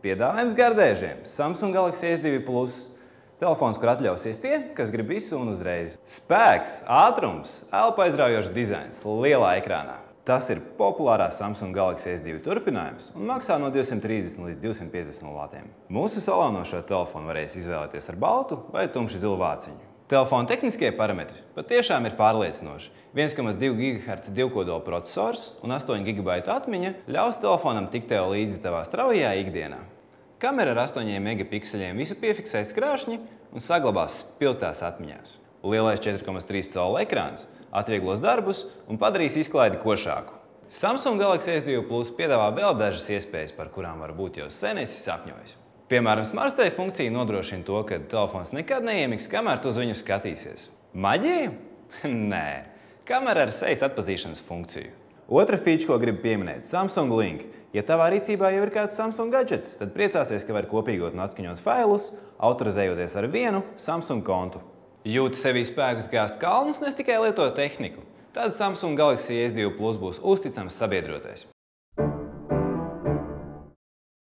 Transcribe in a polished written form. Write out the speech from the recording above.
Piedāvājums gardēžiem – Samsung Galaxy S2 Plus. Telefons, kur atļausies tie, kas grib visu un uzreiz. Spēks, ātrums, elpa aizraujošs dizains, lielā ekrānā. Tas ir populārās Samsung Galaxy S2 turpinājums un maksā no 230 līdz 250 latiem. Mūsu salonā šo telefonu varēs izvēlēties ar baltu vai tumši zilu vāciņu. Telefona tehniskie parametri patiešām ir pārliecinoši. 1,2 GHz divkodola processors un 8 GB atmiņa ļaus telefonam tikt tev līdzi tavā straujajā ikdienā. Kamera ar 8 megapikseļiem visu piefiksēs krāšņi un saglabās spilgtās atmiņās. Lielais 4,3 colu ekrāns atvieglos darbus un padarīs izklaidi košāku. Samsung Galaxy S2 Plus piedāvā vēl dažas iespējas, par kurām varbūt jau sen esi sapņojis. Piemēram, Smart Stay funkcija nodrošina to, ka telefons nekad neiemigs, kamēr tu uz viņu skatīsies. Maģija? Nē. Kamera ar sejas atpazīšanas funkciju. Otra feature, ko gribu pieminēt – Samsung Link. Ja tavā rīcībā jau ir kāds Samsung gadgets, tad priecāsies, ka var kopīgot un atskaņot failus, autorizējoties ar vienu Samsung kontu. Jūti sevī spēkus gāzt kalnus, nes tikai lieto tehniku. Tad Samsung Galaxy S2 Plus būs uzticams sabiedrotais.